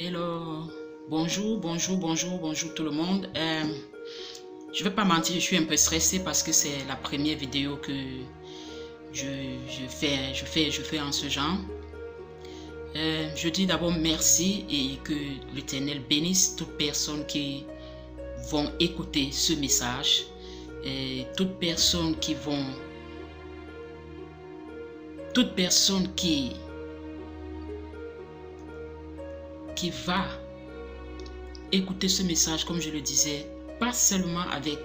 Hello, bonjour tout le monde. Je vais pas mentir, je suis un peu stressée parce que c'est la première vidéo que je fais en ce genre. Je dis d'abord merci et que l'Éternel bénisse toutes personnes qui vont écouter ce message et toute personne qui va écouter ce message, comme je le disais, pas seulement avec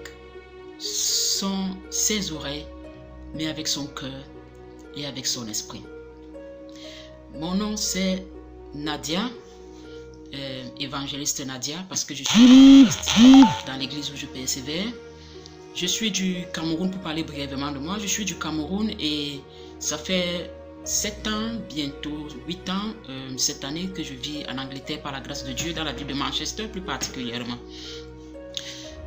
ses oreilles, mais avec son cœur et avec son esprit. Mon nom c'est Nadia, évangéliste Nadia, parce que je suis dans l'église où je persévère. Je suis du Cameroun, pour parler brièvement de moi. Je suis du Cameroun et ça fait 7 ans, bientôt 8 ans, cette année que je vis en Angleterre par la grâce de Dieu, dans la ville de Manchester plus particulièrement.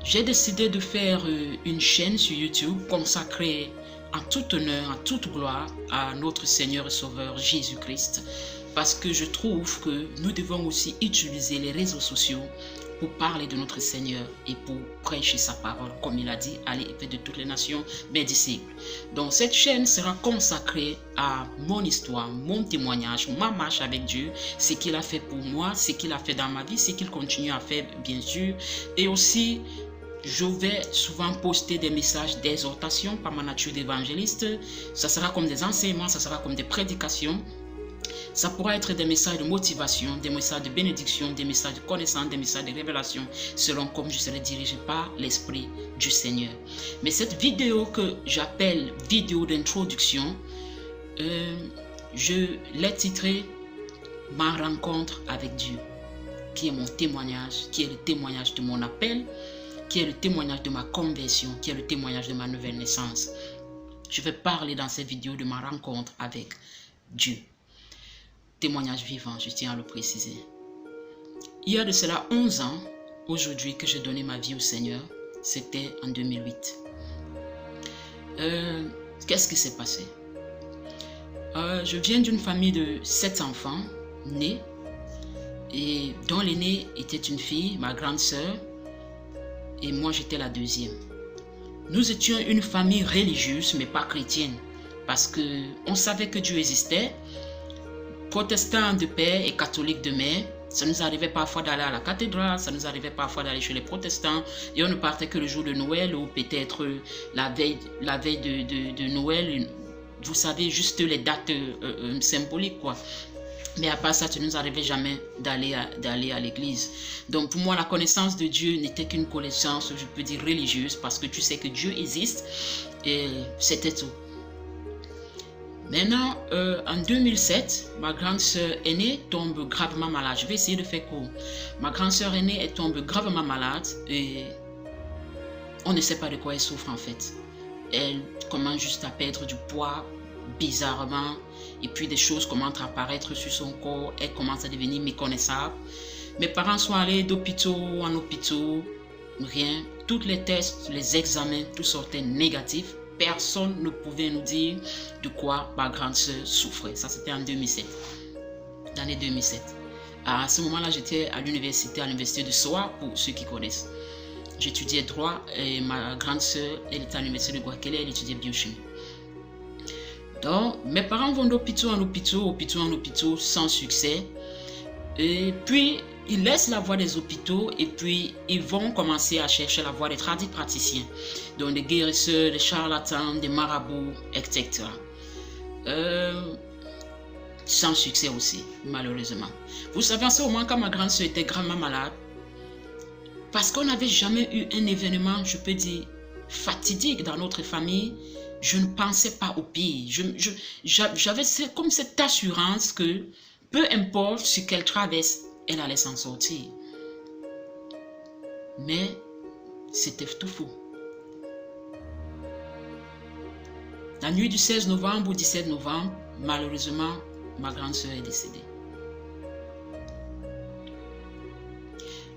J'ai décidé de faire une chaîne sur YouTube consacrée en tout honneur, en toute gloire à notre Seigneur et Sauveur Jésus-Christ, parce que je trouve que nous devons aussi utiliser les réseaux sociaux pour parler de notre Seigneur et pour prêcher sa parole, comme il a dit, allez et faites de toutes les nations mes disciples. Donc cette chaîne sera consacrée à mon histoire, mon témoignage, ma marche avec Dieu, ce qu'il a fait pour moi, ce qu'il a fait dans ma vie, ce qu'il continue à faire bien sûr, et aussi je vais souvent poster des messages d'exhortation par ma nature d'évangéliste. Ça sera comme des enseignements, ça sera comme des prédications. Ça pourra être des messages de motivation, des messages de bénédiction, des messages de connaissance, des messages de révélation, selon comme je serai dirigé par l'Esprit du Seigneur. Mais cette vidéo que j'appelle vidéo d'introduction, je l'ai titrée « Ma rencontre avec Dieu », qui est mon témoignage, qui est le témoignage de mon appel, qui est le témoignage de ma conversion, qui est le témoignage de ma nouvelle naissance. Je vais parler dans cette vidéo de ma rencontre avec Dieu. Témoignage vivant, je tiens à le préciser. Il y a de cela 11 ans, aujourd'hui, que j'ai donné ma vie au Seigneur. C'était en 2008. Qu'est-ce qui s'est passé? Je viens d'une famille de 7 enfants nés, et dont l'aînée était une fille, ma grande sœur, et moi j'étais la deuxième. Nous étions une famille religieuse, mais pas chrétienne, parce qu'on savait que Dieu existait. Protestants de père et catholiques de mère, ça nous arrivait parfois d'aller à la cathédrale, ça nous arrivait parfois d'aller chez les protestants, et on ne partait que le jour de Noël ou peut-être la veille de Noël, vous savez, juste les dates symboliques quoi. Mais à part ça, ça ne nous arrivait jamais d'aller à l'église. Donc pour moi, la connaissance de Dieu n'était qu'une connaissance, je peux dire, religieuse, parce que tu sais que Dieu existe, et c'était tout. Maintenant, en 2007, ma grande sœur aînée tombe gravement malade. Je vais essayer de faire court. Ma grande sœur aînée, elle tombe gravement malade et on ne sait pas de quoi elle souffre en fait. Elle commence juste à perdre du poids bizarrement et puis des choses commencent à apparaître sur son corps. Elle commence à devenir méconnaissable. Mes parents sont allés d'hôpitaux en hôpitaux, rien. Tous les tests, les examens, tout sortait négatif. Personne ne pouvait nous dire de quoi ma grande sœur souffrait. Ça, c'était en 2007. L'année 2007. À ce moment-là, j'étais à l'université de SOA, pour ceux qui connaissent. J'étudiais droit et ma grande sœur, elle était à l'université de Guakelé, elle étudiait biochimie. Donc, mes parents vont d'hôpitaux en hôpitaux, sans succès. Et puis, ils laissent la voie des hôpitaux et puis ils vont commencer à chercher la voie des tradipraticiens, donc des guérisseurs, des charlatans, des marabouts, etc. Sans succès aussi, malheureusement. Vous savez, en ce moment, quand ma grande soeur était gravement malade, parce qu'on n'avait jamais eu un événement, je peux dire, fatidique dans notre famille, je ne pensais pas au pire. J'avais comme cette assurance que peu importe ce qu'elle traverse, elle allait s'en sortir. Mais c'était tout faux. La nuit du 16 novembre au 17 novembre, malheureusement, ma grande sœur est décédée.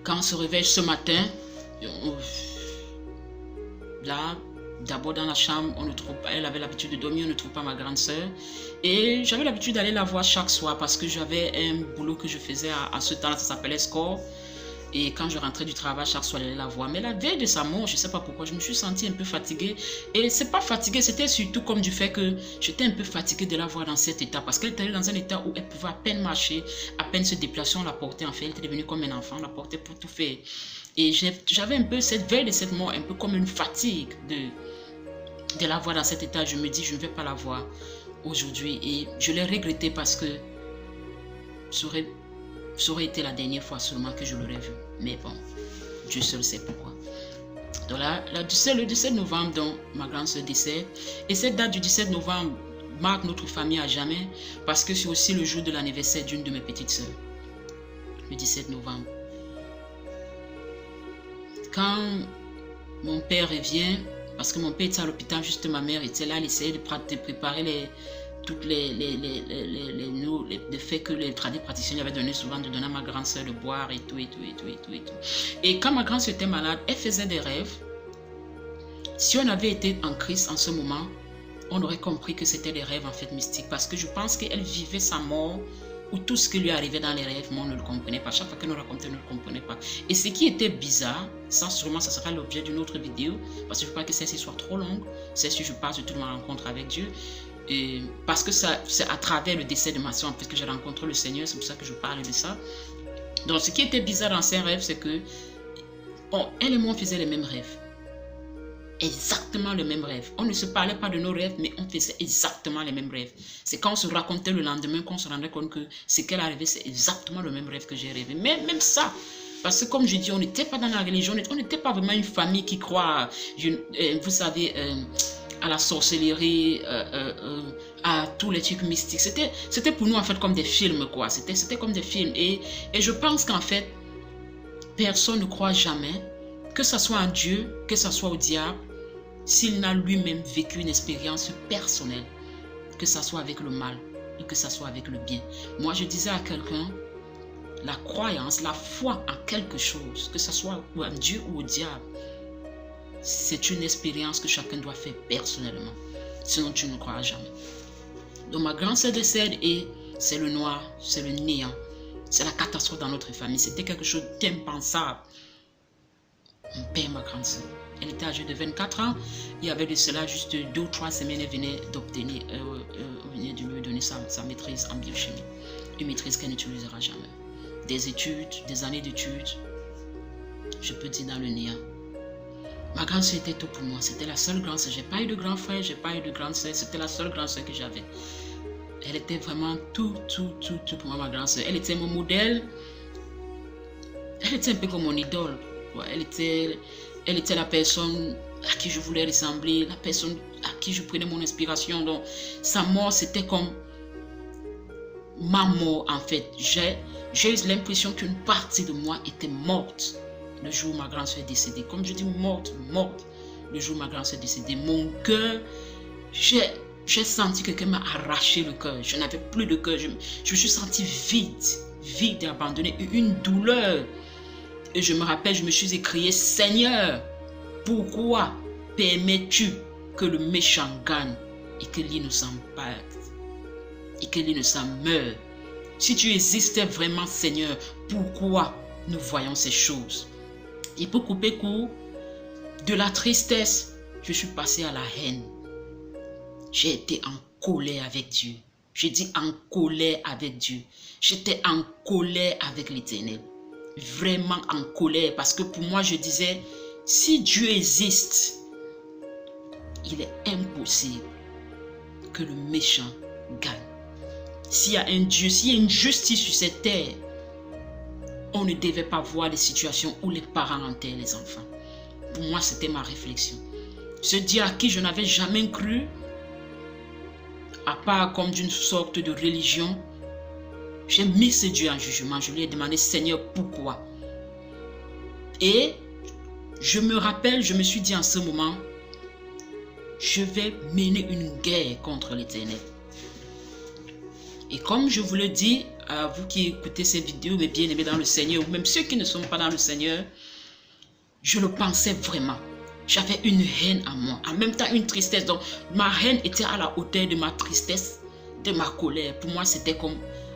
Quand on se réveille ce matin, là, D'abord dans la chambre, on ne trouve pas, elle avait l'habitude de dormir, on ne trouve pas ma grande soeur. Et j'avais l'habitude d'aller la voir chaque soir parce que j'avais un boulot que je faisais à ce temps-là, ça s'appelait Score. Et quand je rentrais du travail, chaque soir, j'allais la voir. Mais la veille de sa mort, je ne sais pas pourquoi, je me suis sentie un peu fatiguée. Et c'est pas fatiguée, c'était surtout comme du fait que j'étais un peu fatiguée de la voir dans cet état. Parce qu'elle était dans un état où elle pouvait à peine marcher, à peine se déplacer, on la portait en fait. Elle était devenue comme un enfant, on la portait pour tout faire. Et j'avais un peu cette veille de cette mort, un peu comme une fatigue de la voir dans cet état. Je me dis, je ne vais pas la voir aujourd'hui. Et je l'ai regretté parce que ça aurait été la dernière fois seulement que je l'aurais vue. Mais bon, Dieu seul sait pourquoi. Donc là, c'est le 17 novembre, donc ma grande soeur décède. Et cette date du 17 novembre marque notre famille à jamais parce que c'est aussi le jour de l'anniversaire d'une de mes petites sœurs. Le 17 novembre. Quand mon père revient, parce que mon père était à l'hôpital, juste ma mère était là, elle essayait de préparer toutes les faits que les praticiens avaient donné souvent, de donner à ma grande soeur de boire et tout. Et quand ma grande soeur était malade, elle faisait des rêves. Si on avait été en Christ en ce moment, on aurait compris que c'était des rêves en fait mystiques, parce que je pense qu'elle vivait sa mort, ou tout ce qui lui arrivait dans les rêves, mais on ne le comprenait pas. Chaque fois qu'elle nous racontait, on ne le comprenait pas. Et ce qui était bizarre, ça sûrement, ça sera l'objet d'une autre vidéo, parce que je ne veux pas que celle-ci soit trop longue. Celle-ci, je parle de toute ma rencontre avec Dieu. Et parce que c'est à travers le décès de ma soeur en fait que j'ai rencontré le Seigneur, c'est pour ça que je parle de ça. Donc ce qui était bizarre dans ses rêves, c'est que elle et moi on faisait les mêmes rêves, exactement le même rêve. On ne se parlait pas de nos rêves, mais on faisait exactement les mêmes rêves. C'est quand on se racontait le lendemain qu'on se rendait compte que ce qu'elle a rêvé, c'est exactement le même rêve que j'ai rêvé. Mais même ça, parce que comme je dis, on n'était pas dans la religion, on n'était pas vraiment une famille qui croit, vous savez, à la sorcellerie, à tous les trucs mystiques. C'était pour nous en fait comme des films, quoi. C'était comme des films. Et je pense qu'en fait, personne ne croit jamais, que ce soit en Dieu, que ce soit au diable, s'il n'a lui-même vécu une expérience personnelle, que ce soit avec le mal et que ce soit avec le bien. Moi, je disais à quelqu'un, la croyance, la foi en quelque chose, que ce soit en Dieu ou au diable, c'est une expérience que chacun doit faire personnellement. Sinon, tu ne croiras jamais. Donc, ma grande sœur décède et c'est le noir, c'est le néant. C'est la catastrophe dans notre famille. C'était quelque chose d'impensable. Mon père, ma grande sœur, elle était âgée de 24 ans. Il y avait de cela juste 2 ou 3 semaines, elle venait d'obtenir, venait de lui donner sa maîtrise en biochimie. Une maîtrise qu'elle n'utilisera jamais. Des études, des années d'études, je peux dire dans le néant. Ma grande sœur était tout pour moi. C'était la seule grande sœur. Je n'ai pas eu de grand frère, je n'ai pas eu de grande sœur. C'était la seule grande sœur que j'avais. Elle était vraiment tout pour moi, ma grande sœur. Elle était mon modèle. Elle était un peu comme mon idole. Elle était la personne à qui je voulais ressembler, la personne à qui je prenais mon inspiration. Donc, sa mort, c'était comme ma mort, en fait. J'ai eu l'impression qu'une partie de moi était morte le jour où ma grande soeur est décédée. Comme je dis, morte, le jour où ma grande soeur est décédée. Mon cœur, j'ai senti que quelqu'un m'a arraché le cœur. Je n'avais plus de cœur. Je me suis senti vide et abandonné. Une douleur. Et je me rappelle, je me suis écrié, Seigneur, pourquoi permets-tu que le méchant gagne et que l'innocent parte et que l'innocent meure? Si tu existais vraiment, Seigneur, pourquoi nous voyons ces choses? Et pour couper court, de la tristesse, je suis passé à la haine. J'ai été en colère avec Dieu. Je dis en colère avec Dieu. J'étais en colère avec l'Éternel. Vraiment en colère, parce que pour moi je disais, si Dieu existe, il est impossible que le méchant gagne. S'il y a un Dieu, s'il y a une justice sur cette terre, on ne devait pas voir des situations où les parents enterrent les enfants. Pour moi, c'était ma réflexion. Ce Dieu à qui je n'avais jamais cru, à part comme d'une sorte de religion, j'ai mis ce Dieu en jugement. Je lui ai demandé, Seigneur, pourquoi? Et je me rappelle, je me suis dit en ce moment, je vais mener une guerre contre l'Éternel. Et comme je vous le dis, à vous qui écoutez ces vidéos, mes bien-aimés dans le Seigneur, ou même ceux qui ne sont pas dans le Seigneur, je le pensais vraiment. J'avais une haine en moi, en même temps une tristesse. Donc, ma haine était à la hauteur de ma tristesse, de ma colère. Pour moi, c'était comme,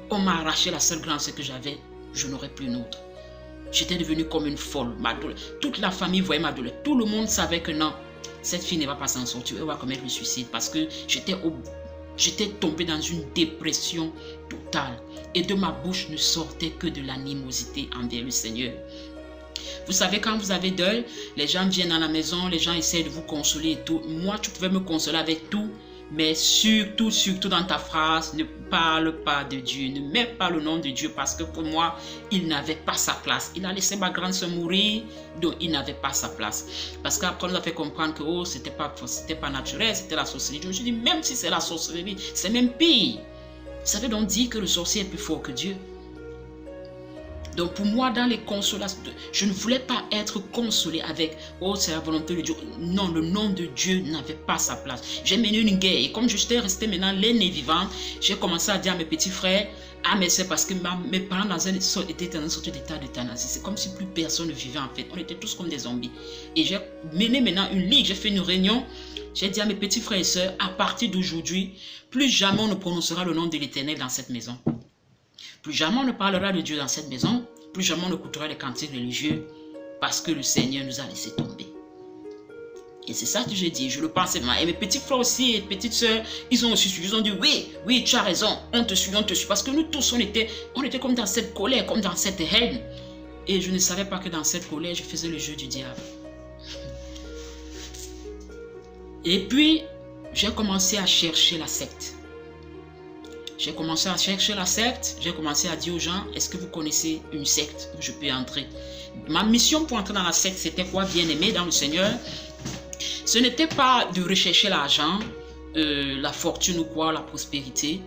on m'a arraché la seule grande sœur que j'avais, je n'aurais plus une autre. J'étais devenue comme une folle. Toute la famille voyait ma douleur. Tout le monde savait que non, cette fille ne va pas s'en sortir, elle va commettre le suicide. Parce que j'étais tombée dans une dépression totale. Et de ma bouche ne sortait que de l'animosité envers le Seigneur. Vous savez, quand vous avez deuil, les gens viennent à la maison, les gens essaient de vous consoler et tout. Moi, tu pouvais me consoler avec tout, mais surtout dans ta phrase, ne parle pas de Dieu, ne mets pas le nom de Dieu, parce que pour moi, il n'avait pas sa place. Il a laissé ma grande sœur mourir, donc il n'avait pas sa place. Parce qu'après, on nous a fait comprendre que oh, c'était pas naturel, c'était la sorcellerie. Je me suis dit, même si c'est la sorcellerie, c'est même pire. Ça veut donc dire que le sorcier est plus fort que Dieu. Donc pour moi, dans les consolations, je ne voulais pas être consolé avec « Oh, c'est la volonté de Dieu ». Non, le nom de Dieu n'avait pas sa place. J'ai mené une guerre et comme je j'étais resté maintenant l'aîné vivant, j'ai commencé à dire à mes petits frères, ah mais c'est parce que mes parents étaient dans une sorte d'état d'euthanasie. C'est comme si plus personne ne vivait en fait. On était tous comme des zombies. Et j'ai mené maintenant une ligue, j'ai fait une réunion. J'ai dit à mes petits frères et sœurs, à partir d'aujourd'hui, plus jamais on ne prononcera le nom de l'Éternel dans cette maison. Plus jamais on ne parlera de Dieu dans cette maison. Plus jamais on écoutera les cantiques religieux parce que le Seigneur nous a laissé tomber. Et c'est ça que j'ai dit, je le pensais vraiment. Et mes petits frères aussi et petites sœurs, ils ont aussi suivi, ils ont dit oui, tu as raison, on te suit. Parce que nous tous, on était comme dans cette colère, comme dans cette haine. Et je ne savais pas que dans cette colère, je faisais le jeu du diable. Et puis, j'ai commencé à chercher la secte. J'ai commencé à chercher la secte, j'ai commencé à dire aux gens, est-ce que vous connaissez une secte où je peux entrer? Ma mission pour entrer dans la secte, c'était quoi? Bien aimé dans le Seigneur. Ce n'était pas de rechercher l'argent, la fortune ou quoi, la prospérité,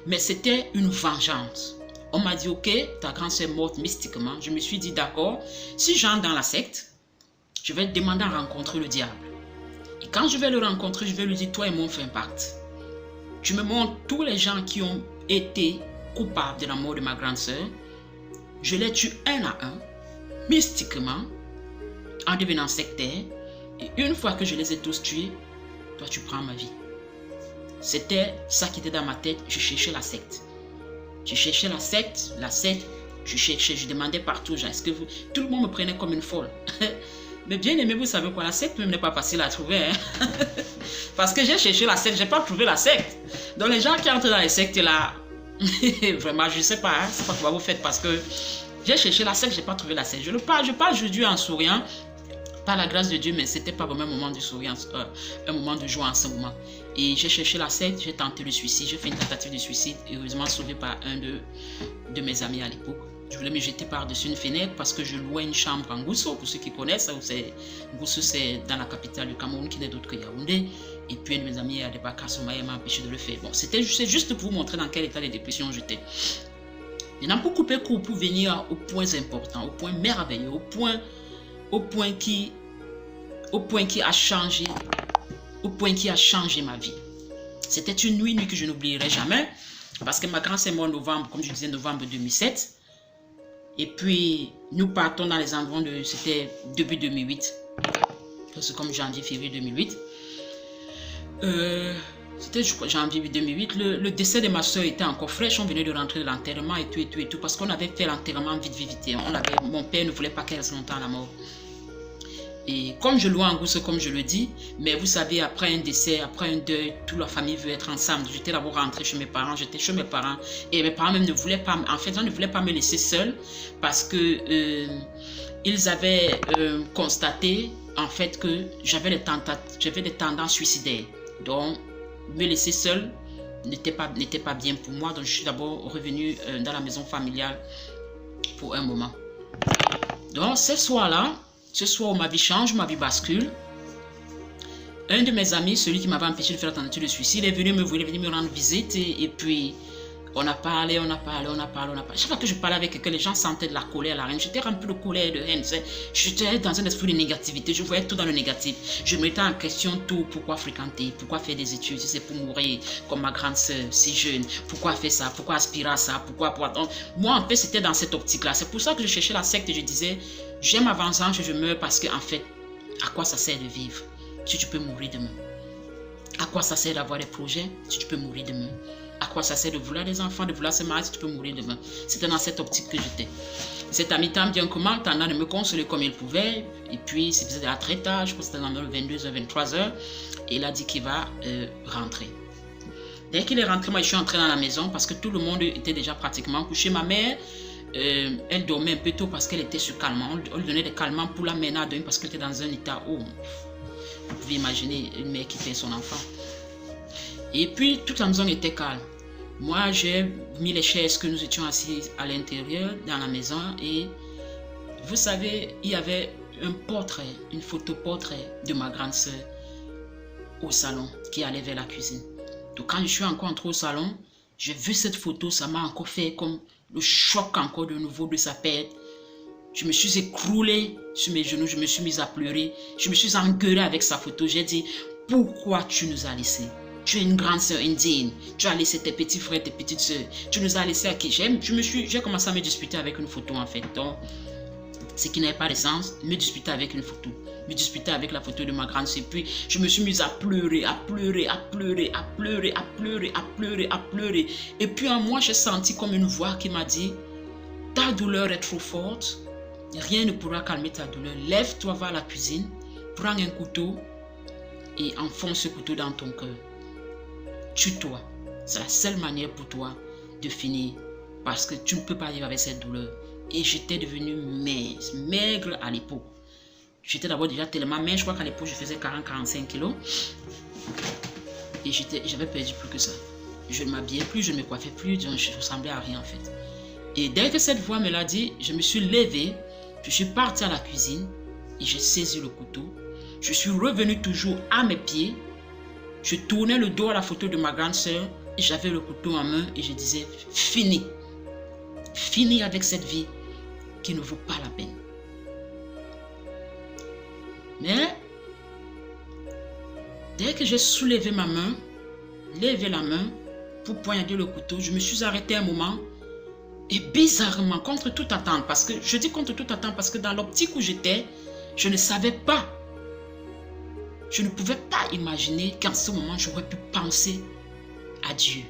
mais c'était une vengeance. On m'a dit, ok, ta grand-sœur est morte mystiquement. Je me suis dit, d'accord, si j'entre dans la secte, je vais te demander à rencontrer le diable. Et quand je vais le rencontrer, je vais lui dire, toi et moi on fait un pacte. Tu me montres tous les gens qui ont été coupables de la mort de ma grande sœur. Je les tue un à un, mystiquement, en devenant sectaire. Et une fois que je les ai tous tués, toi tu prends ma vie. C'était ça qui était dans ma tête. Je cherchais la secte. Je cherchais la secte, je cherchais, je demandais partout, genre, est-ce que vous... Tout le monde me prenait comme une folle. Mais bien aimé, vous savez quoi, la secte même n'est pas facile à trouver. Hein? Parce que j'ai cherché la secte, je n'ai pas trouvé la secte. Donc les gens qui entrent dans les sectes là, vraiment, je ne sais pas, c'est pas quoi vous faites parce que j'ai cherché la secte, je n'ai pas trouvé la secte. Je parle aujourd'hui en souriant, par la grâce de Dieu, mais ce n'était pas vraiment un moment de sourire, un moment de joie en ce moment. Et j'ai cherché la secte, j'ai tenté le suicide, j'ai fait une tentative de suicide, heureusement sauvé par un de mes amis à l'époque. Je voulais me jeter par-dessus une fenêtre parce que je louais une chambre en Gousso, pour ceux qui connaissent. Gousso, c'est dans la capitale du Cameroun, qui n'est d'autre que Yaoundé. Et puis, un de mes amis à Debakassoma m'a empêché de le faire. Bon, c'est juste pour vous montrer dans quel état de dépression j'étais. Maintenant, pour couper court, pour venir aux points importants, aux points merveilleux, au point qui a changé ma vie. C'était une nuit que je n'oublierai jamais. Parce que ma grand-sœur est morte en novembre, comme je disais, novembre 2007. Et puis, nous partons dans les environs de... C'était début 2008. C'est comme janvier, février 2008. C'était janvier 2008. Le décès de ma soeur était encore fraîche. On venait de rentrer de l'enterrement et tout. Parce qu'on avait fait l'enterrement vite. Mon père ne voulait pas qu'elle reste longtemps à la mort. Et comme je loue en Gousso, comme je le dis, mais vous savez, après un décès, après un deuil, toute la famille veut être ensemble. J'étais d'abord rentrée chez mes parents, et mes parents même ne voulaient pas, en fait, ils ne voulaient pas me laisser seule parce que ils avaient constaté, en fait, que j'avais des tendances suicidaires. Donc, me laisser seule n'était pas bien pour moi. Donc, je suis d'abord revenue dans la maison familiale pour un moment. Donc, ce soir où ma vie change, ma vie bascule, un de mes amis, celui qui m'avait empêché de faire la tentative de suicide, est venu me rendre visite et puis on a parlé. Chaque fois que je parlais avec quelqu'un, les gens sentaient de la colère, la haine. J'étais rempli de colère, de haine. J'étais dans un esprit de négativité. Je voyais tout dans le négatif. Je me mettais en question tout. Pourquoi fréquenter? Pourquoi faire des études? Si c'est pour mourir comme ma grande sœur, si jeune. Pourquoi faire ça? Pourquoi aspirer à ça? Donc, moi, en fait, c'était dans cette optique-là. C'est pour ça que je cherchais la secte et je disais, j'aime ma vengeance, je meurs parce que, en fait, À quoi ça sert de vivre si tu peux mourir demain? À quoi ça sert d'avoir des projets si tu peux mourir demain? À quoi ça sert de vouloir des enfants, de vouloir se marier si tu peux mourir demain? C'était dans cette optique que j'étais. Cet ami tant bien comment, tendant de me consoler comme il pouvait. Et puis, il faisait très tard, je crois que c'était dans le 22h, 23h. Et il a dit qu'il va rentrer. Dès qu'il est rentré, moi je suis entré dans la maison parce que tout le monde était déjà pratiquement couché. Ma mère, elle dormait un peu tôt parce qu'elle était sur calmant. On lui donnait des calmants pour la mener à dormir parce qu'elle était dans un état où vous pouvez imaginer une mère qui fait son enfant. Et puis toute la maison était calme. Moi j'ai mis les chaises que nous étions assis à l'intérieur dans la maison et vous savez, il y avait un portrait, une photo portrait de ma grande soeur au salon qui allait vers la cuisine. Donc quand je suis encore entré au salon, j'ai vu cette photo, ça m'a encore fait comme le choc encore de nouveau de sa perte. Je me suis écroulée sur mes genoux, je me suis mise à pleurer, je me suis engueulée avec sa photo. J'ai dit, pourquoi tu nous as laissés? Tu es une grande sœur indienne, tu as laissé tes petits frères, tes petites sœurs, tu nous as laissés à qui? J'ai commencé à me disputer avec une photo en fait. Donc, ce qui n'avait pas de sens, me disputer avec une photo, me disputer avec la photo de ma grande sœur. Puis je me suis mise à pleurer, à pleurer, à pleurer, à pleurer, à pleurer, à pleurer, à pleurer. Et puis en moi, j'ai senti comme une voix qui m'a dit, ta douleur est trop forte, rien ne pourra calmer ta douleur. Lève-toi, va à la cuisine, prends un couteau et enfonce ce couteau dans ton cœur. Tue-toi. C'est la seule manière pour toi de finir parce que tu ne peux pas vivre avec cette douleur. Et j'étais devenue maigre à l'époque. J'étais d'abord déjà tellement maigre, je crois qu'à l'époque je faisais 40-45 kilos. Et j'avais perdu plus que ça. Je ne m'habillais plus, je ne me coiffais plus, je ne ressemblais à rien en fait. Et dès que cette voix me l'a dit, je me suis levée, je suis partie à la cuisine et j'ai saisi le couteau. Je suis revenue toujours à mes pieds. Je tournais le dos à la photo de ma grande sœur et j'avais le couteau en main et je disais, fini. Fini avec cette vie qui ne vaut pas la peine. Mais, dès que j'ai soulevé ma main, levé la main pour poignarder le couteau, je me suis arrêté un moment et bizarrement, contre toute attente, parce que je dis contre toute attente parce que dans l'optique où j'étais, je ne savais pas, je ne pouvais pas imaginer qu'en ce moment, j'aurais pu penser à Dieu.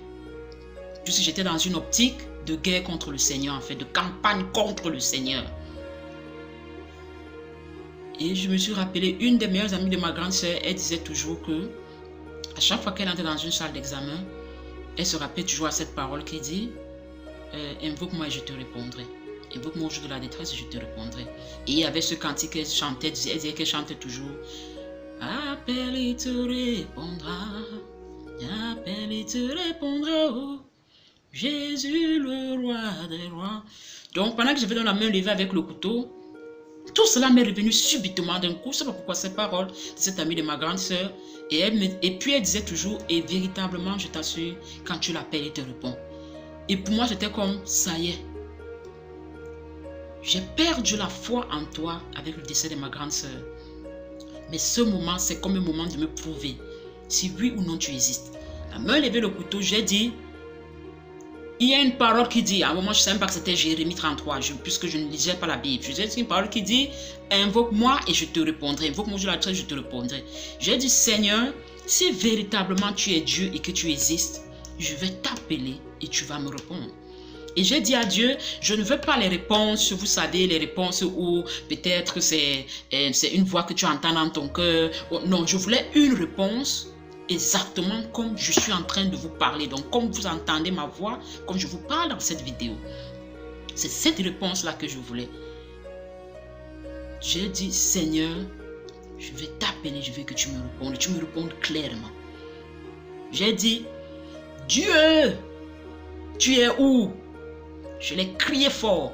Puisque j'étais dans une optique de guerre contre le Seigneur, en fait, de campagne contre le Seigneur. Et je me suis rappelé, une des meilleures amies de ma grande sœur, elle disait toujours que, à chaque fois qu'elle entrait dans une salle d'examen, elle se rappelait toujours à cette parole qui dit, invoque-moi et je te répondrai. Invoque-moi au jour de la détresse et je te répondrai. Et il y avait ce cantique qu'elle chantait, elle disait qu'elle chantait toujours, appelle et te répondra, appelle et te répondra, oh. Jésus, le roi des rois. Donc, pendant que j'avais dans la main levée avec le couteau, tout cela m'est revenu subitement d'un coup. Je ne sais pas pourquoi ces paroles de cette amie de ma grande sœur. Et puis, elle disait toujours, et véritablement, je t'assure, quand tu l'appelles, il te répond. Et pour moi, j'étais comme, ça y est. J'ai perdu la foi en toi avec le décès de ma grande sœur. Mais ce moment, c'est comme un moment de me prouver si oui ou non tu existes. La main levée, le couteau, j'ai dit, il y a une parole qui dit, à un moment je ne sais même pas que c'était Jérémie 33, puisque je ne lisais pas la Bible. Je disais une parole qui dit, invoque-moi et je te répondrai. Invoque-moi je la traite, je te répondrai. J'ai dit, Seigneur, si véritablement tu es Dieu et que tu existes, je vais t'appeler et tu vas me répondre. Et j'ai dit à Dieu, je ne veux pas les réponses, vous savez, les réponses où peut-être c'est une voix que tu entends dans ton cœur. Non, je voulais une réponse exactement comme je suis en train de vous parler. Donc, comme vous entendez ma voix, comme je vous parle dans cette vidéo. C'est cette réponse-là que je voulais. J'ai dit, Seigneur, je vais t'appeler, je veux que tu me répondes. Tu me répondes clairement. J'ai dit, Dieu, tu es où? Je l'ai crié fort.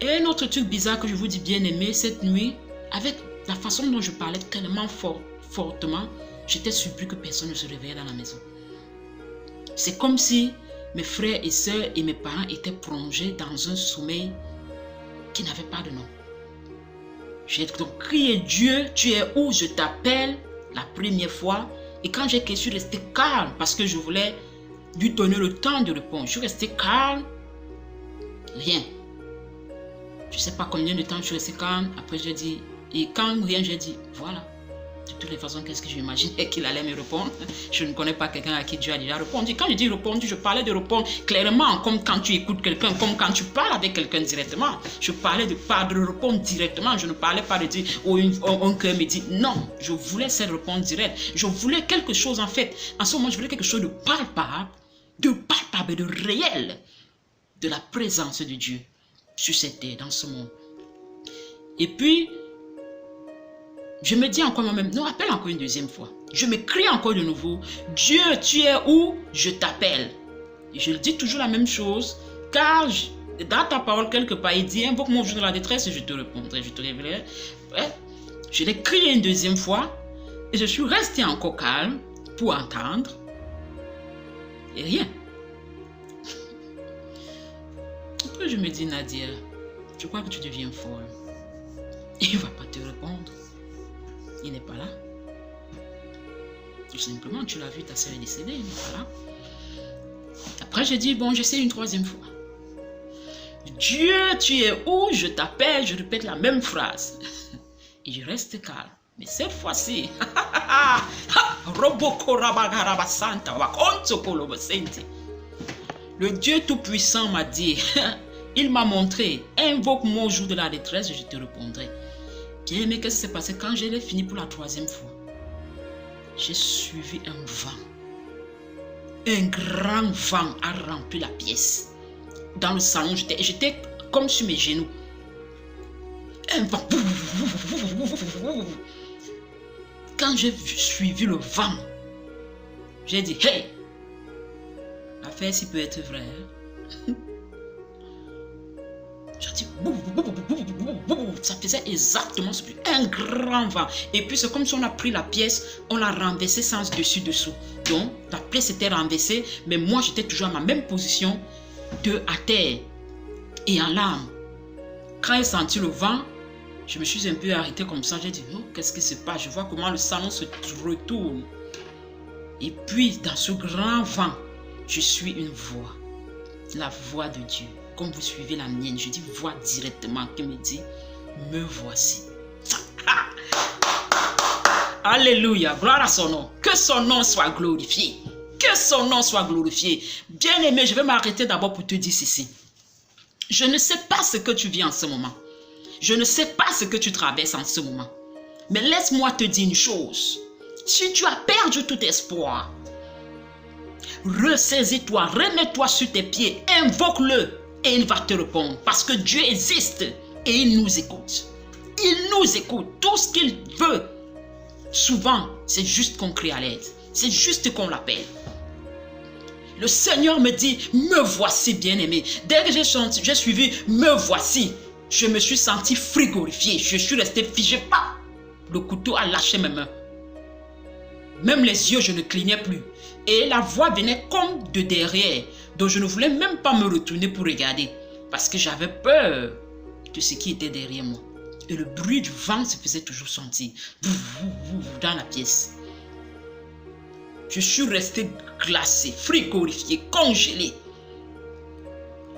Et un autre truc bizarre que je vous dis bien aimé, cette nuit, avec la façon dont je parlais tellement fortement, j'étais surpris que personne ne se réveillait dans la maison. C'est comme si mes frères et sœurs et mes parents étaient plongés dans un sommeil qui n'avait pas de nom. J'ai donc crié, Dieu, tu es où? Je t'appelle la première fois. Et quand je suis resté calme parce que je voulais lui donner le temps de répondre. Je suis resté calme. Rien. Je ne sais pas combien de temps je suis resté calme. Après, j'ai dit, Et quand rien, j'ai dit, voilà. De toutes les façons, qu'est-ce que j'imaginais qu'il allait me répondre? Je ne connais pas quelqu'un à qui Dieu a déjà répondu. Quand je dis répondu, je parlais de répondre clairement, comme quand tu écoutes quelqu'un, comme quand tu parles avec quelqu'un directement. Je parlais de répondre directement. Je ne parlais pas de dire, oh, un cœur me dit, non, je voulais cette réponse directe. Je voulais quelque chose, en fait. En ce moment, je voulais quelque chose de palpable, de réel, de la présence de Dieu sur cette terre, dans ce monde. Et puis, je me dis encore moi-même, non, appelle encore une deuxième fois. Je me crie encore de nouveau, Dieu, tu es où? Je t'appelle. Et je dis toujours la même chose, car dans ta parole quelque part, il dit, invoque mon jour de la détresse et je te répondrai, je te révélerai. Ouais. Je l'ai crié une deuxième fois et je suis resté encore calme pour entendre. Et rien. Après, je me dis, Nadia, je crois que tu deviens folle. Il ne va pas te répondre. Il n'est pas là. Tout simplement, tu l'as vu, ta soeur est décédée, il n'est pas là. Après, j'ai dit, bon, j'essaie une troisième fois. Dieu, tu es où? Je t'appelle, je répète la même phrase. Et je reste calme. Mais cette fois-ci, le Dieu Tout-Puissant m'a dit, il m'a montré, invoque mon jour de la détresse et je te répondrai. Bien aimé, qu'est-ce qui s'est passé quand j'ai fini pour la troisième fois? J'ai suivi un vent. Un grand vent a rempli la pièce. Dans le salon, j'étais comme sur mes genoux. Un vent. Quand j'ai suivi le vent, j'ai dit, hey, l'affaire s'y peut être vraie. J'ai dit, ça faisait exactement ce bruit, un grand vent. Et puis c'est comme si on a pris la pièce, on l'a renversée sens dessus-dessous. Donc la pièce était renversée, mais moi j'étais toujours à ma même position, à terre et en larmes. Quand j'ai senti le vent, je me suis un peu arrêtée comme ça. J'ai dit, oh, qu'est-ce qui se passe? Je vois comment le salon se retourne. Et puis dans ce grand vent, je suis une voix, la voix de Dieu. Comme vous suivez la mienne, je dis voix directement qui me dit, me voici. Alléluia, gloire à son nom. Que son nom soit glorifié. Que son nom soit glorifié. Bien aimé, je vais m'arrêter d'abord pour te dire ceci. Je ne sais pas ce que tu vis en ce moment. Je ne sais pas ce que tu traverses en ce moment. Mais laisse-moi te dire une chose. Si tu as perdu tout espoir, ressaisis-toi, remets-toi sur tes pieds, invoque-le. Et il va te répondre parce que Dieu existe et il nous écoute. Il nous écoute. Tout ce qu'il veut, souvent, c'est juste qu'on crie à l'aide. C'est juste qu'on l'appelle. Le Seigneur me dit, me voici bien-aimé. Dès que j'ai suivi, me voici, je me suis senti frigorifié. Je suis resté figé. Le couteau a lâché mes mains. Même les yeux, je ne clignais plus. Et la voix venait comme de derrière. Donc je ne voulais même pas me retourner pour regarder. Parce que j'avais peur de ce qui était derrière moi. Et le bruit du vent se faisait toujours sentir. Dans la pièce. Je suis resté glacé, frigorifié, congelé.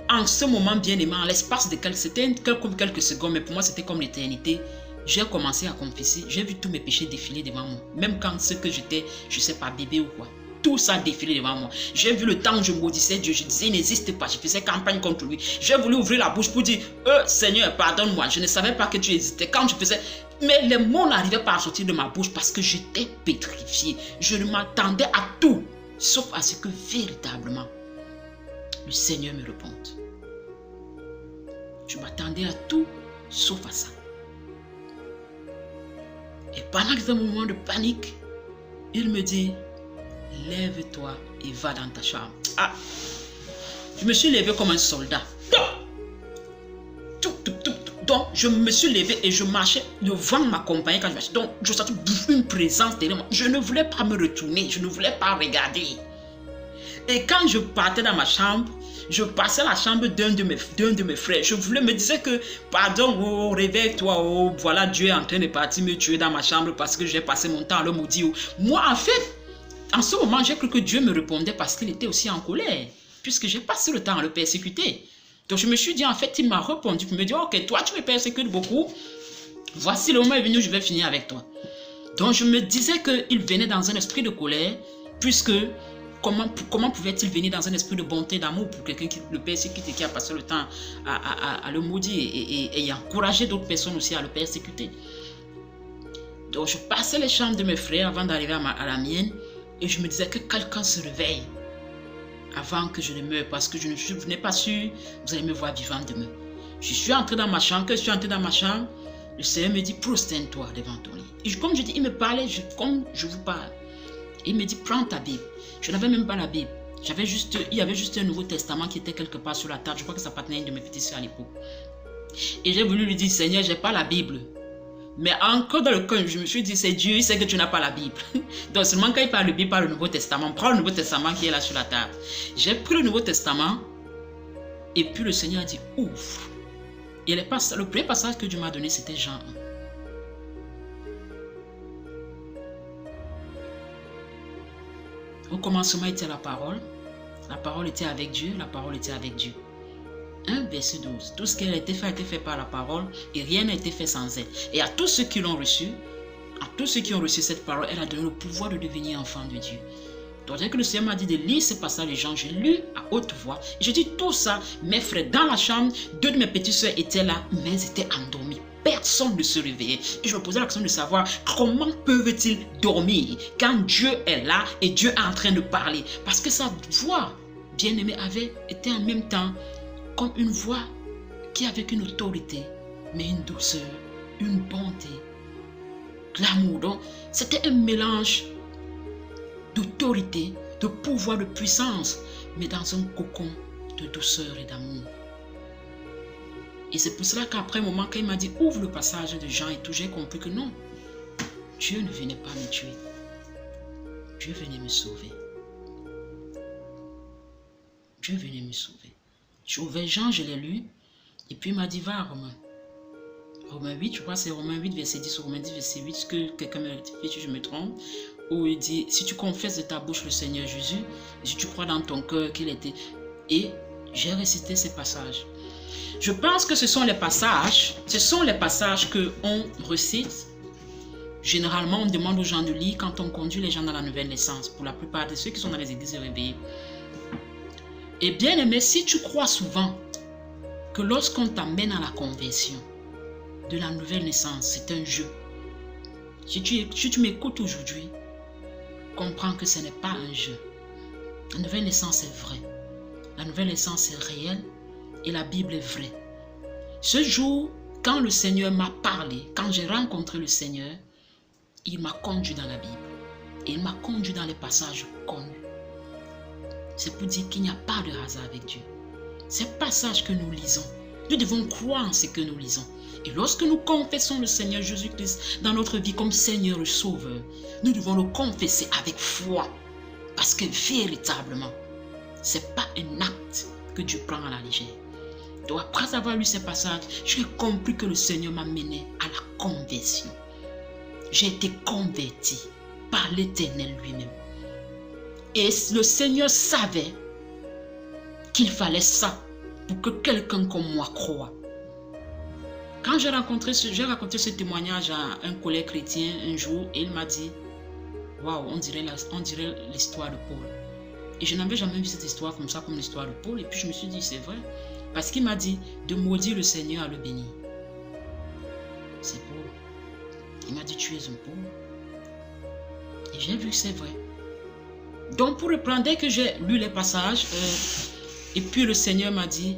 En ce moment bien aimé, en l'espace de quelques secondes, mais pour moi c'était comme l'éternité. J'ai commencé à confesser. J'ai vu tous mes péchés défiler devant moi. Même quand ce que j'étais, je ne sais pas, bébé ou quoi. Tout ça défilé devant moi. J'ai vu le temps où je maudissais Dieu. Je disais, il n'existe pas. Je faisais campagne contre lui. J'ai voulu ouvrir la bouche pour dire, Seigneur, pardonne-moi. Je ne savais pas que tu existais. Quand je faisais... Mais les mots n'arrivaient pas à sortir de ma bouche parce que j'étais pétrifié. Je ne m'attendais à tout, sauf à ce que véritablement, le Seigneur me réponde. Je m'attendais à tout, sauf à ça. Et pendant ce moment de panique, il me dit, lève-toi et va dans ta chambre. Je me suis levé comme un soldat. Donc, je me suis levé et je marchais. Le vent m'accompagnait quand je marchais. Donc, je sentais une présence derrière moi. Je ne voulais pas me retourner. Je ne voulais pas regarder. Et quand je partais dans ma chambre, je passais la chambre d'un de mes frères. Je voulais me dire que, pardon, réveille-toi, voilà, Dieu est en train de partir me tuer dans ma chambre parce que j'ai passé mon temps à le maudire. Moi, en fait, en ce moment, j'ai cru que Dieu me répondait parce qu'il était aussi en colère, puisque j'ai passé le temps à le persécuter. Donc, je me suis dit, en fait, il m'a répondu pour me dire, ok, toi, tu me persécutes beaucoup. Voici le moment est venu où je vais finir avec toi. Donc je me disais qu'il venait dans un esprit de colère, puisque comment pouvait-il venir dans un esprit de bonté, d'amour pour quelqu'un qui le persécute et qui a passé le temps à le maudire et encourager d'autres personnes aussi à le persécuter. Donc je passais les chambres de mes frères avant d'arriver à la mienne et je me disais que quelqu'un se réveille avant que je ne meure parce que je n'ai pas su, vous allez me voir vivant demain. Je suis entré dans ma chambre, le Seigneur me dit, prosterne-toi devant ton lit. Et comme je dis, il me parlait comme je vous parle. Il me dit, prends ta Bible. Je n'avais même pas la Bible. Il y avait juste un Nouveau Testament qui était quelque part sur la table. Je crois que ça appartenait à une de mes petites soeurs à l'époque. Et j'ai voulu lui dire, Seigneur, je n'ai pas la Bible. Mais encore dans le cœur, je me suis dit, c'est Dieu, il sait que tu n'as pas la Bible. Donc seulement quand il parle de Bible, il parle du Nouveau Testament. Prends le Nouveau Testament qui est là sur la table. J'ai pris le Nouveau Testament et puis le Seigneur a dit, ouvre. Et le premier passage que Dieu m'a donné, c'était Jean 1. Au commencement était la parole était avec Dieu, la parole était avec Dieu. 1 verset 12. Tout ce qui a été fait par la parole et rien n'a été fait sans elle. Et à tous ceux qui l'ont reçu, cette parole, elle a donné le pouvoir de devenir enfant de Dieu. Donc, dès que le Seigneur m'a dit de lire ce passage, les gens, j'ai lu à haute voix. Et je dis tout ça, mes frères, dans la chambre, 2 de mes petites soeurs étaient là, mais elles étaient endormies. Personne ne se réveillait. Et je me posais la question de savoir comment peuvent-ils dormir quand Dieu est là et Dieu est en train de parler. Parce que sa voix, bien-aimée, avait été en même temps comme une voix qui avait une autorité, mais une douceur, une bonté, de l'amour. Donc, c'était un mélange d'autorité, de pouvoir, de puissance, mais dans un cocon de douceur et d'amour. Et c'est pour cela qu'après un moment, quand il m'a dit ouvre le passage de Jean et tout, j'ai compris que non, Dieu ne venait pas me tuer. Dieu venait me sauver. Dieu venait me sauver. J'ai ouvert Jean, je l'ai lu, et puis il m'a dit va à Romains. Romains 8, je crois que c'est Romains 8, verset 10 ou Romains 10, verset 8, que quelqu'un me rectifie si je me trompe, où il dit, si tu confesses de ta bouche le Seigneur Jésus, si tu crois dans ton cœur qu'il était... Et j'ai récité ces passages. Je pense que ce sont les passages qu'on récite. Généralement, on demande aux gens de lire quand on conduit les gens dans la nouvelle naissance, pour la plupart de ceux qui sont dans les églises réveillées. Et bien aimé, si tu crois souvent que lorsqu'on t'amène à la conversion de la nouvelle naissance, c'est un jeu. Si tu m'écoutes aujourd'hui, comprends que ce n'est pas un jeu. La nouvelle naissance est vraie. La nouvelle naissance est réelle et la Bible est vraie. Ce jour, quand le Seigneur m'a parlé, quand j'ai rencontré le Seigneur, il m'a conduit dans la Bible. Et il m'a conduit dans les passages connus. C'est pour dire qu'il n'y a pas de hasard avec Dieu. Ces passages que nous lisons, nous devons croire en ce que nous lisons. Et lorsque nous confessons le Seigneur Jésus-Christ dans notre vie comme Seigneur et Sauveur, nous devons le confesser avec foi. Parce que véritablement, ce n'est pas un acte que Dieu prend à la légère. Donc après avoir lu ces passages, j'ai compris que le Seigneur m'a mené à la conversion. J'ai été converti par l'Éternel lui-même. Et le Seigneur savait qu'il fallait ça pour que quelqu'un comme moi croie. Quand j'ai raconté ce témoignage à un collègue chrétien un jour, et il m'a dit, waouh, on dirait l'histoire de Paul. Et je n'avais jamais vu cette histoire comme ça, comme l'histoire de Paul. Et puis je me suis dit, c'est vrai. Parce qu'il m'a dit de maudire le Seigneur à le bénir. C'est Paul. Il m'a dit, tu es un pauvre. Et j'ai vu que c'est vrai. Donc pour reprendre, dès que j'ai lu les passages, et puis le Seigneur m'a dit,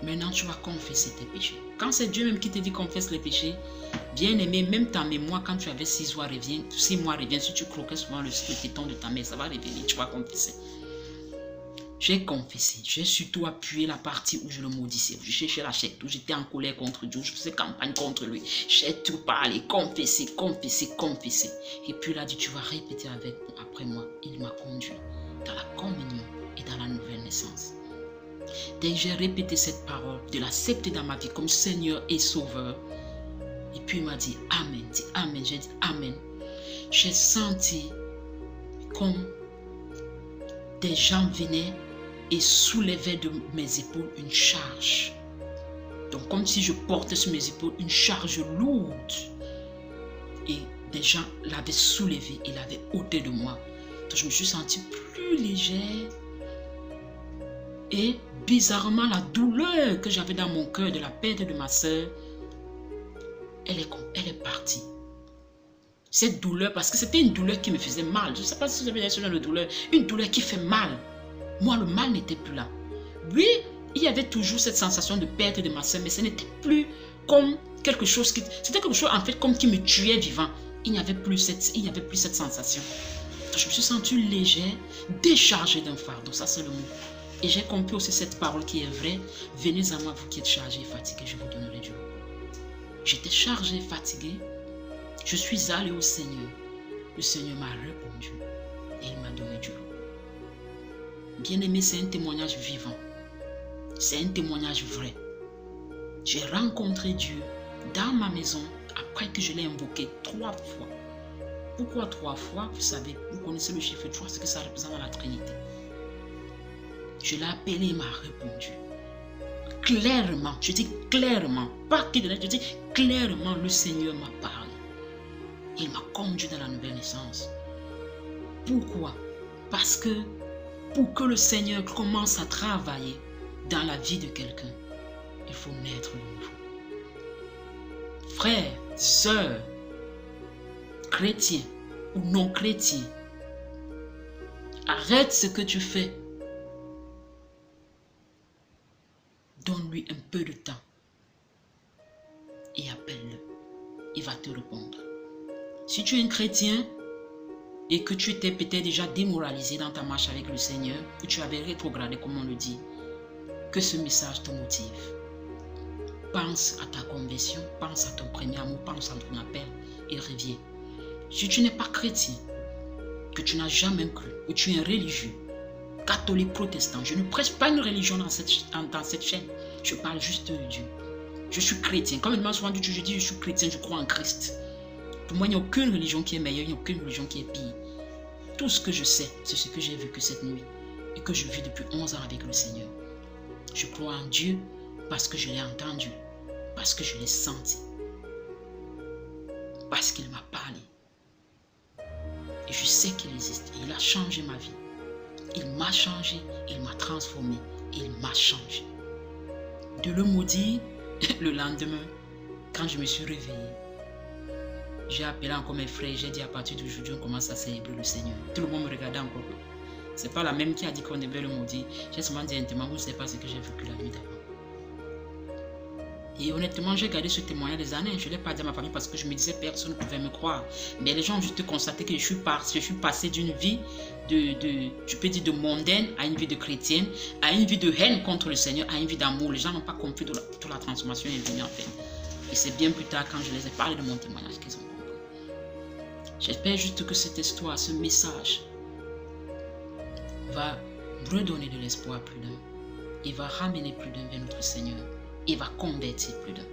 maintenant tu vas confesser tes péchés. Quand c'est Dieu même qui te dit confesse les péchés, bien aimé, même ta mémoire, quand tu avais 6 mois revient, si tu croquais souvent le téton de ta mère, ça va revenir, tu vas confesser. J'ai confessé, j'ai surtout appuyé la partie où je le maudissais, où je cherchais la chèque, où j'étais en colère contre Dieu, je faisais campagne contre lui. J'ai tout parlé, confessé. Et puis il a dit, tu vas répéter après moi. Il m'a conduit dans la communion et dans la nouvelle naissance. Dès que j'ai répété cette parole, de l'accepter dans ma vie comme Seigneur et Sauveur, et puis il m'a dit Amen, j'ai dit Amen. J'ai senti comme des gens venaient et soulevaient de mes épaules une charge. Donc comme si je portais sur mes épaules une charge lourde. Et des gens l'avaient soulevé et l'avaient ôté de moi. Donc je me suis sentie plus légère. Et bizarrement, la douleur que j'avais dans mon cœur de la perte de ma soeur, elle est partie. Cette douleur, parce que c'était une douleur qui me faisait mal. Je ne sais pas si vous avez ce genre de douleur. Une douleur qui fait mal. Moi, le mal n'était plus là. Oui, il y avait toujours cette sensation de perte de ma soeur, mais ce n'était plus comme quelque chose qui... C'était quelque chose, en fait, comme qui me tuait vivant. Il n'y avait plus cette sensation. Je me suis sentie légère, déchargée d'un fardeau. Ça, c'est le mot. Et j'ai compris aussi cette parole qui est vraie. Venez à moi, vous qui êtes chargés et fatigués, je vous donnerai du repos. J'étais chargée et fatiguée. Je suis allée au Seigneur. Le Seigneur m'a répondu et il m'a donné du repos. Bien-aimé, c'est un témoignage vivant. C'est un témoignage vrai. J'ai rencontré Dieu dans ma maison après que je l'ai invoqué 3 fois. Pourquoi 3 fois? Vous savez, vous connaissez le chiffre 3, ce que ça représente dans la Trinité. Je l'ai appelé, il m'a répondu. Clairement, je dis clairement, pas qui de je dis clairement, le Seigneur m'a parlé. Il m'a conduit dans la nouvelle naissance. Pourquoi? Parce que pour que le Seigneur commence à travailler dans la vie de quelqu'un, il faut naître de nouveau. Frères, sœurs, chrétiens ou non chrétiens, arrête ce que tu fais. Donne-lui un peu de temps et appelle-le. Il va te répondre. Si tu es un chrétien et que tu étais peut-être déjà démoralisé dans ta marche avec le Seigneur, ou tu avais rétrogradé comme on le dit, que ce message te motive. Pense à ta conversion, pense à ton premier amour, pense à ton appel et reviens. Si tu n'es pas chrétien, que tu n'as jamais cru, ou tu es un religieux, catholique, protestant, je ne prêche pas une religion dans cette chaîne, je parle juste de Dieu. Je suis chrétien. Comme il m'a souvent dit, je dis je suis chrétien, je crois en Christ. Pour moi, il n'y a aucune religion qui est meilleure, il n'y a aucune religion qui est pire. Tout ce que je sais, c'est ce que j'ai vécu cette nuit et que je vis depuis 11 ans avec le Seigneur. Je crois en Dieu parce que je l'ai entendu, parce que je l'ai senti, parce qu'il m'a parlé. Et je sais qu'il existe et il a changé ma vie. Il m'a changé, il m'a transformé, il m'a changé. De le maudire, le lendemain, quand je me suis réveillée, j'ai appelé encore mes frères, j'ai dit à partir d'aujourd'hui, on commence à célébrer le Seigneur. Tout le monde me regardait encore. C'est pas la même qui a dit qu'on devait le maudire. J'ai seulement dit intimement, vous ne savez pas ce que j'ai vécu la nuit d'avant. Et honnêtement, j'ai gardé ce témoignage des années. Je ne l'ai pas dit à ma famille parce que je me disais personne ne pouvait me croire. Mais les gens ont juste constaté que je suis passé d'une vie je peux dire de mondaine à une vie de chrétienne, à une vie de haine contre le Seigneur, à une vie d'amour. Les gens n'ont pas compris toute la transformation est venue en fait. Et c'est bien plus tard quand je les ai parlé de mon témoignage qu'ils ont compris. J'espère juste que cette histoire, ce message va redonner de l'espoir à plus d'un. Il va ramener plus d'un vers notre Seigneur. Il va convertir plus d'un.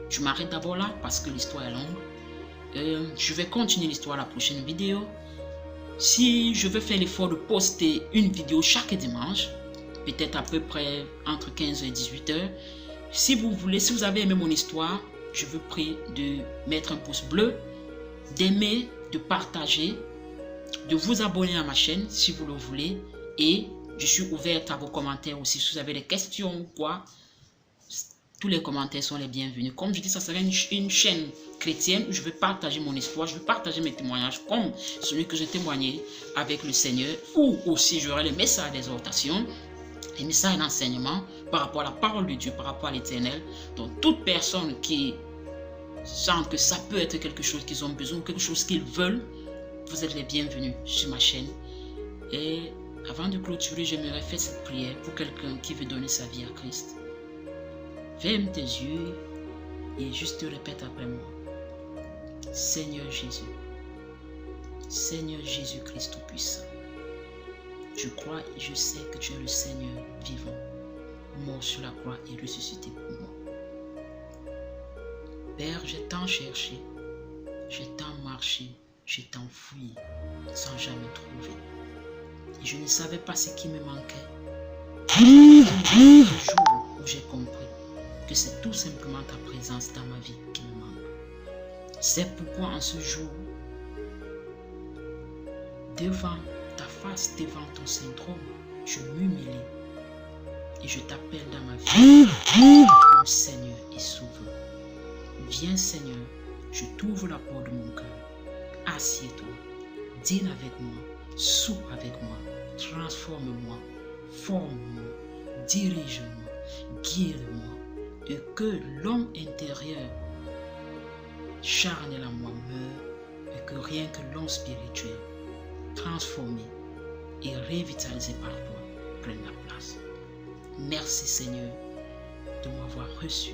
Je m'arrête d'abord là parce que l'histoire est longue. Je vais continuer l'histoire à la prochaine vidéo. Si je veux faire l'effort de poster une vidéo chaque dimanche, peut-être à peu près entre 15h et 18h. Si vous voulez, si vous avez aimé mon histoire, je vous prie de mettre un pouce bleu, d'aimer, de partager, de vous abonner à ma chaîne si vous le voulez. Et je suis ouverte à vos commentaires aussi. Si vous avez des questions ou quoi, tous les commentaires sont les bienvenus. Comme je dis, ça serait une chaîne chrétienne où je vais partager mon histoire, je vais partager mes témoignages comme celui que j'ai témoigné avec le Seigneur, ou aussi j'aurai les messages d'exhortation, les messages d'enseignement par rapport à la parole de Dieu, par rapport à l'Éternel. Donc toute personne qui sent que ça peut être quelque chose qu'ils ont besoin, quelque chose qu'ils veulent, vous êtes les bienvenus sur ma chaîne. Et avant de clôturer, j'aimerais faire cette prière pour quelqu'un qui veut donner sa vie à Christ. Ferme tes yeux et juste répète après moi. Seigneur Jésus, Seigneur Jésus-Christ Tout-Puissant, je crois et je sais que tu es le Seigneur vivant, mort sur la croix et ressuscité pour moi. Père, j'ai tant cherché, j'ai tant marché, j'ai tant fouillé sans jamais trouver. Et je ne savais pas ce qui me manquait. Le jour où j'ai compris que c'est tout simplement ta présence dans ma vie qui me manque. C'est pourquoi en ce jour, devant ta face, devant ton Saint-Trône, je m'humilie et je t'appelle dans ma vie comme Seigneur et Sauveur. Viens Seigneur, je t'ouvre la porte de mon cœur. Assieds-toi, dîne avec moi, soupe avec moi, transforme-moi, forme-moi, dirige-moi, guide-moi, et que l'homme intérieur charnel en moi meure, et que rien que l'homme spirituel, transformé et revitalisé par toi, prenne la place. Merci Seigneur de m'avoir reçu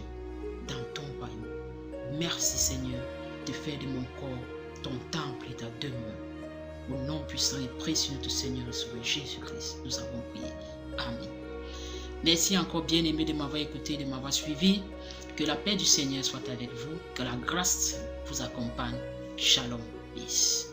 dans ton royaume. Merci Seigneur de faire de mon corps ton temple et ta demeure. Au nom puissant et précieux de Seigneur et Sauveur Jésus-Christ, nous avons prié. Amen. Merci encore bien-aimé de m'avoir écouté, de m'avoir suivi. Que la paix du Seigneur soit avec vous. Que la grâce vous accompagne. Shalom. Peace.